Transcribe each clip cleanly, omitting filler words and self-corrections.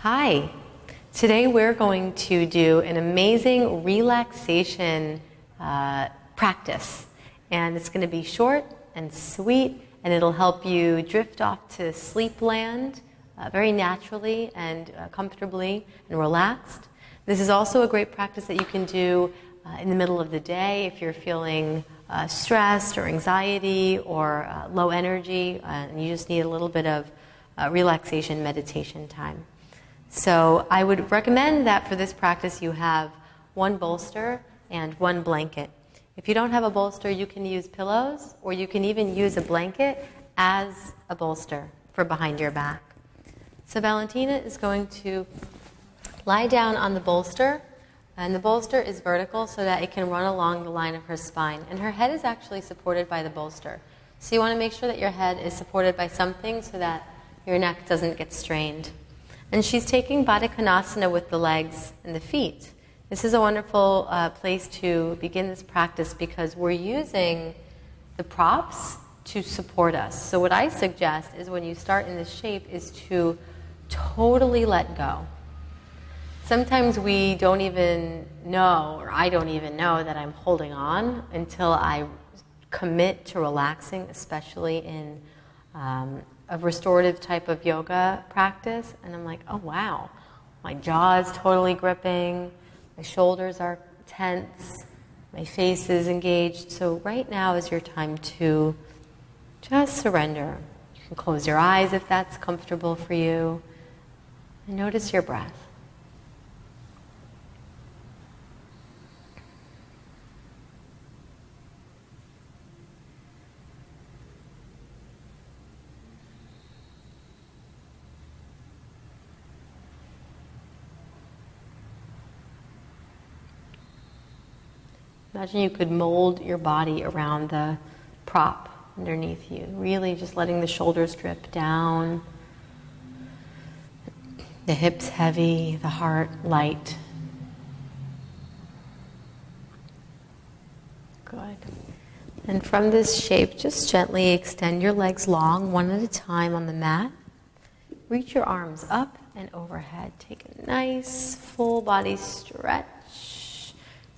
Hi, today we're going to do an amazing relaxation practice, and it's going to be short and sweet, and it'll help you drift off to sleep land very naturally and comfortably and relaxed. This is also a great practice that you can do in the middle of the day if you're feeling stressed or anxiety or low energy, and you just need a little bit of relaxation meditation time. So I would recommend that for this practice you have one bolster and one blanket. If you don't have a bolster, you can use pillows, or you can even use a blanket as a bolster for behind your back. So Valentina is going to lie down on the bolster, and the bolster is vertical so that it can run along the line of her spine. And her head is actually supported by the bolster. So you want to make sure that your head is supported by something so that your neck doesn't get strained. And she's taking Baddha Konasana with the legs and the feet. This is a wonderful place to begin this practice because we're using the props to support us. So what I suggest is when you start in this shape is to totally let go. Sometimes we don't even know, or I don't even know, that I'm holding on until I commit to relaxing, especially in a restorative type of yoga practice, and I'm like, oh wow, my jaw is totally gripping, my shoulders are tense, my face is engaged. So right now is your time to just surrender. You can close your eyes if that's comfortable for you, and notice your breath. Imagine you could mold your body around the prop underneath you, really just letting the shoulders drip down, the hips heavy, the heart light. Good. And from this shape, just gently extend your legs long, one at a time on the mat. Reach your arms up and overhead. Take a nice full body stretch.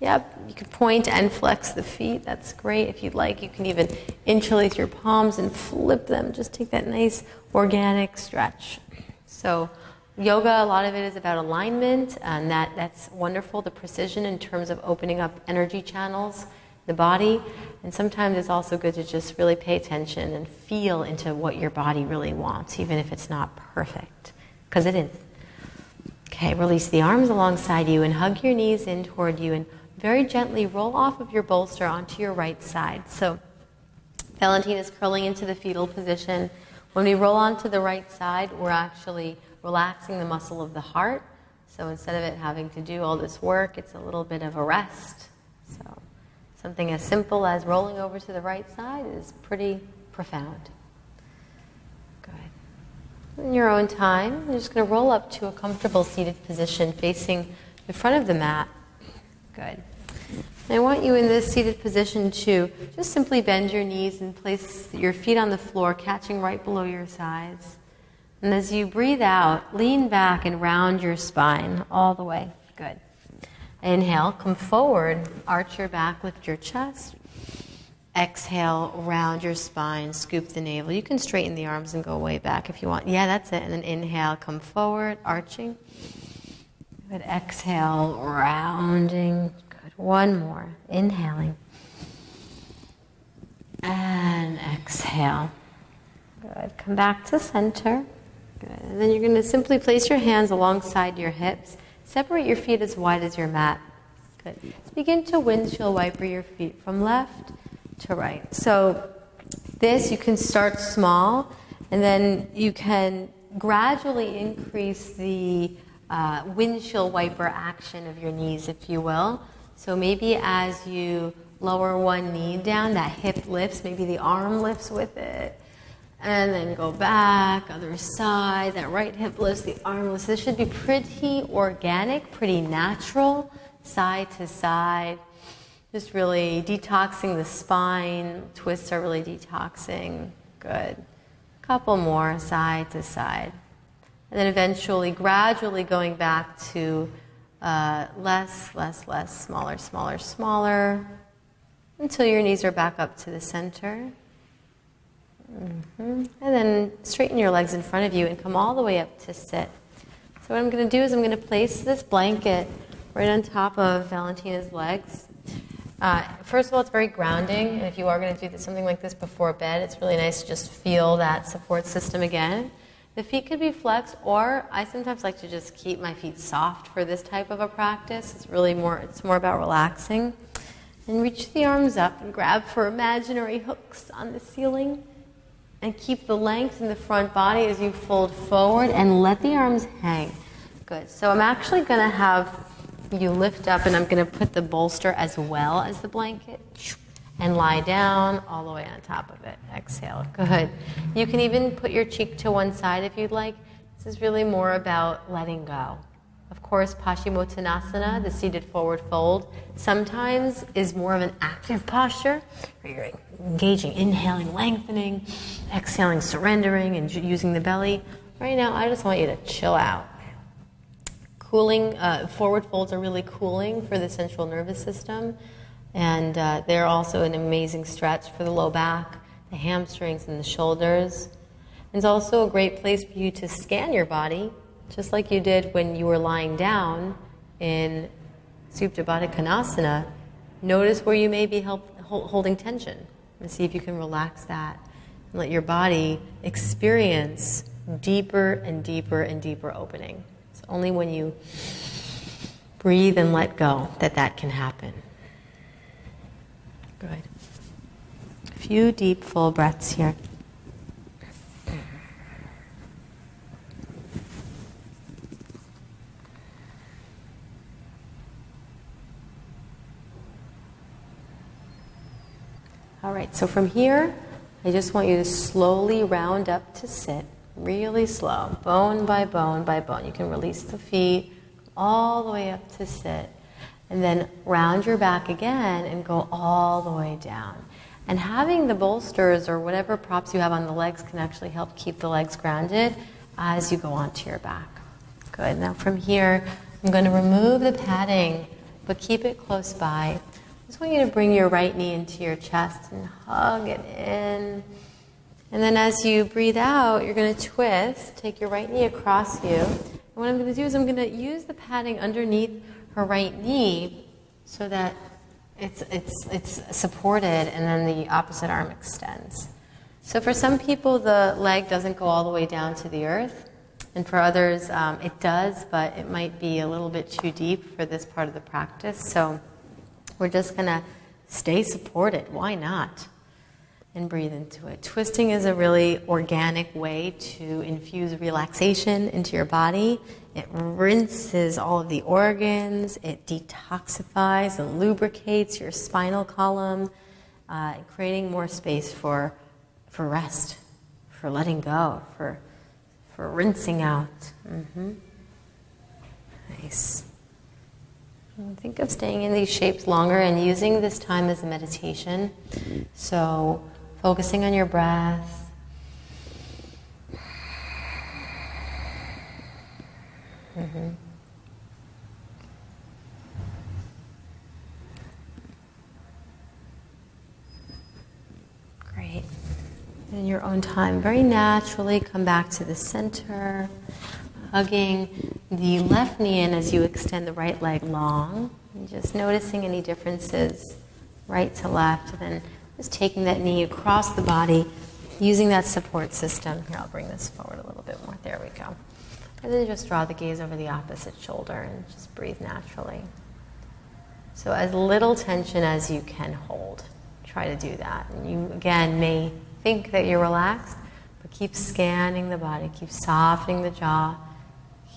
Yep, you can point and flex the feet. That's great. If you'd like, you can even interlace your palms and flip them. Just take that nice organic stretch. So yoga, a lot of it is about alignment, and that's wonderful, the precision in terms of opening up energy channels in the body. And sometimes it's also good to just really pay attention and feel into what your body really wants, even if it's not perfect, because it is. Okay, release the arms alongside you and hug your knees in toward you, and very gently roll off of your bolster onto your right side. So Valentina is curling into the fetal position. When we roll onto the right side, we're actually relaxing the muscle of the heart. So instead of it having to do all this work, it's a little bit of a rest. So something as simple as rolling over to the right side is pretty profound. Good. In your own time, you're just going to roll up to a comfortable seated position facing the front of the mat. Good. And I want you in this seated position to just simply bend your knees and place your feet on the floor, catching right below your sides. And as you breathe out, lean back and round your spine all the way. Good. Inhale, come forward, arch your back, lift your chest. Exhale, round your spine, scoop the navel. You can straighten the arms and go way back if you want. Yeah, that's it. And then inhale, come forward, arching. Good. Exhale, rounding. Good. One more. Inhaling. And exhale. Good. Come back to center. Good. And then you're going to simply place your hands alongside your hips. Separate your feet as wide as your mat. Good. Let's begin to windshield wiper your feet from left to right. So this, you can start small, and then you can gradually increase the windshield wiper action of your knees, if you will. So maybe as you lower one knee down, that hip lifts, maybe the arm lifts with it, and then go back, other side, that right hip lifts, the arm lifts. This should be pretty organic, pretty natural, side to side. Just really detoxing the spine. Twists are really detoxing. Good. Couple more, side to side. And then eventually, gradually going back to less, smaller, smaller, smaller, until your knees are back up to the center. And then straighten your legs in front of you and come all the way up to sit. So what I'm going to do is I'm going to place this blanket right on top of Valentina's legs. First of all, it's very grounding, and if you are going to do something like this before bed, it's really nice to just feel that support system again. The feet could be flexed, or I sometimes like to just keep my feet soft for this type of a practice. It's more about relaxing. And reach the arms up and grab for imaginary hooks on the ceiling. And keep the length in the front body as you fold forward and let the arms hang. Good. So I'm actually going to have you lift up, and I'm going to put the bolster as well as the blanket and lie down all the way on top of it. Exhale. Good. You can even put your cheek to one side if you'd like. This is really more about letting go. Of course, Paschimottanasana, the seated forward fold, sometimes is more of an active posture where you're engaging, inhaling, lengthening, exhaling, surrendering, and using the belly. Right now, I just want you to chill out. Cooling, forward folds are really cooling for the central nervous system, and they're also an amazing stretch for the low back, the hamstrings, and the shoulders. It's also a great place for you to scan your body, just like you did when you were lying down in Supta Baddha Konasana. Notice where you may be holding tension, and see if you can relax that and let your body experience deeper and deeper and deeper opening. It's only when you breathe and let go that can happen. Good. A few deep, full breaths here. All right, so from here, I just want you to slowly round up to sit, really slow, bone by bone by bone. You can release the feet all the way up to sit, and then round your back again and go all the way down. And having the bolsters or whatever props you have on the legs can actually help keep the legs grounded as you go onto your back. Good. Now from here, I'm going to remove the padding, but keep it close by. I just want you to bring your right knee into your chest and hug it in. And then as you breathe out, you're going to twist. Take your right knee across you. And what I'm going to do is I'm going to use the padding underneath her right knee so that it's supported, and then the opposite arm extends. So for some people, the leg doesn't go all the way down to the earth. And for others, it does, but it might be a little bit too deep for this part of the practice. So we're just going to stay supported. Why not? And breathe into it. Twisting is a really organic way to infuse relaxation into your body. It rinses all of the organs. It detoxifies and lubricates your spinal column, creating more space for rest, for letting go, for rinsing out. Nice. Think of staying in these shapes longer and using this time as a meditation. So focusing on your breath. Great. In your own time, very naturally come back to the center, hugging the left knee in as you extend the right leg long, and just noticing any differences right to left, and then just taking that knee across the body, using that support system. Here, I'll bring this forward a little bit more. There we go. And then just draw the gaze over the opposite shoulder and just breathe naturally. So as little tension as you can hold. Try to do that. And you, again, may think that you're relaxed, but keep scanning the body, keep softening the jaw,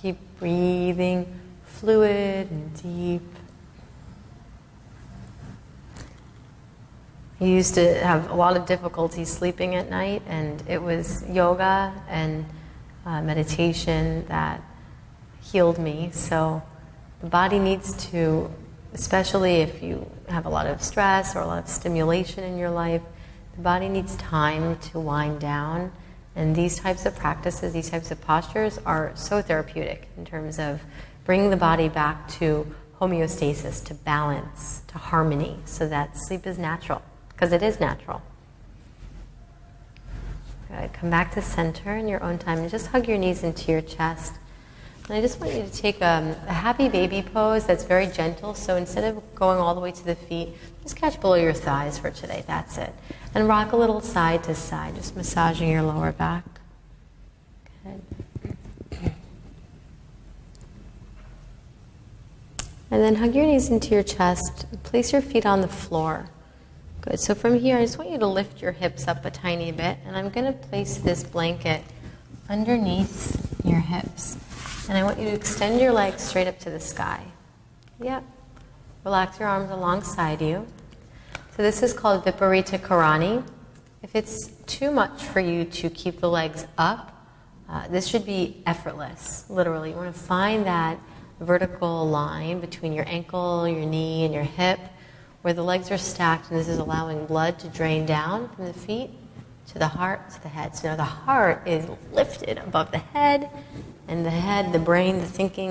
keep breathing fluid and deep. I used to have a lot of difficulty sleeping at night, and it was yoga and meditation that healed me. So the body needs to, especially if you have a lot of stress or a lot of stimulation in your life, the body needs time to wind down. And these types of practices, these types of postures are so therapeutic in terms of bringing the body back to homeostasis, to balance, to harmony, so that sleep is natural, because it is natural. Good. Come back to center in your own time and just hug your knees into your chest. And I just want you to take a happy baby pose that's very gentle. So instead of going all the way to the feet, just catch below your thighs for today. That's it. And rock a little side to side, just massaging your lower back. Good. And then hug your knees into your chest. Place your feet on the floor. Good. So from here, I just want you to lift your hips up a tiny bit. And I'm going to place this blanket underneath your hips. And I want you to extend your legs straight up to the sky. Yep. Relax your arms alongside you. So this is called Viparita Karani. If it's too much for you to keep the legs up, this should be effortless, literally. You want to find that vertical line between your ankle, your knee, and your hip, where the legs are stacked, and this is allowing blood to drain down from the feet to the heart, to the head. So now the heart is lifted above the head, and the head, the brain, the thinking,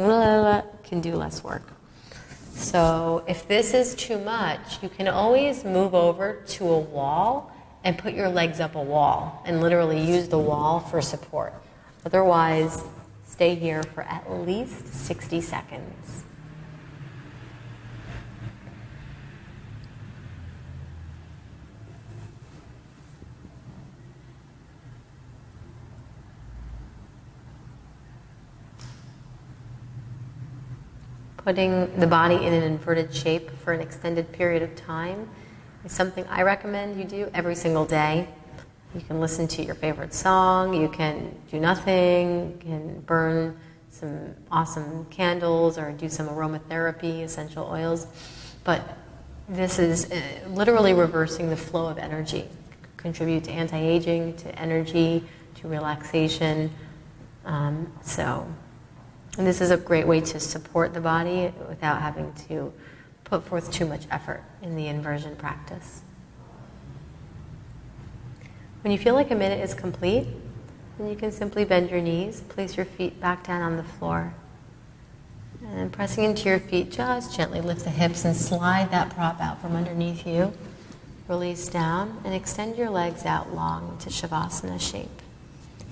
can do less work. So if this is too much, you can always move over to a wall and put your legs up a wall and literally use the wall for support. Otherwise, stay here for at least 60 seconds. Putting the body in an inverted shape for an extended period of time is something I recommend you do every single day. You can listen to your favorite song, you can do nothing, you can burn some awesome candles or do some aromatherapy, essential oils. But this is literally reversing the flow of energy. Contribute to anti-aging, to energy, to relaxation. And this is a great way to support the body without having to put forth too much effort in the inversion practice. When you feel like a minute is complete, then you can simply bend your knees, place your feet back down on the floor. And then pressing into your feet, just gently lift the hips and slide that prop out from underneath you. Release down and extend your legs out long to Shavasana shape.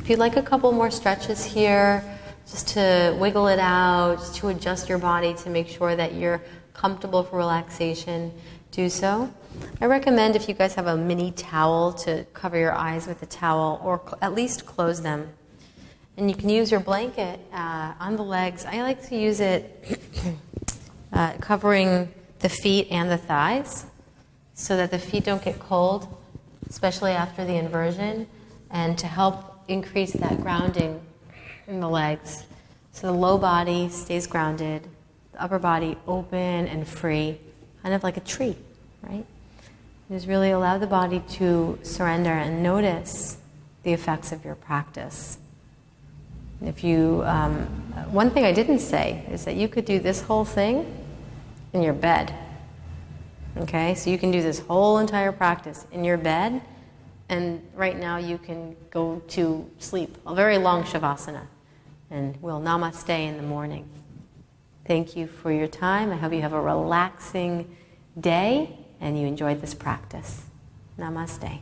If you'd like a couple more stretches here, just to wiggle it out, just to adjust your body to make sure that you're comfortable for relaxation, do so. I recommend if you guys have a mini towel to cover your eyes with a towel, or at least close them. And you can use your blanket on the legs. I like to use it covering the feet and the thighs so that the feet don't get cold, especially after the inversion, and to help increase that grounding in the legs. So the low body stays grounded, the upper body open and free, kind of like a tree, right? Just really allow the body to surrender and notice the effects of your practice. If you, one thing I didn't say is that you could do this whole thing in your bed. Okay, so you can do this whole entire practice in your bed, and right now you can go to sleep, a very long Shavasana. And we'll namaste in the morning. Thank you for your time. I hope you have a relaxing day and you enjoyed this practice. Namaste.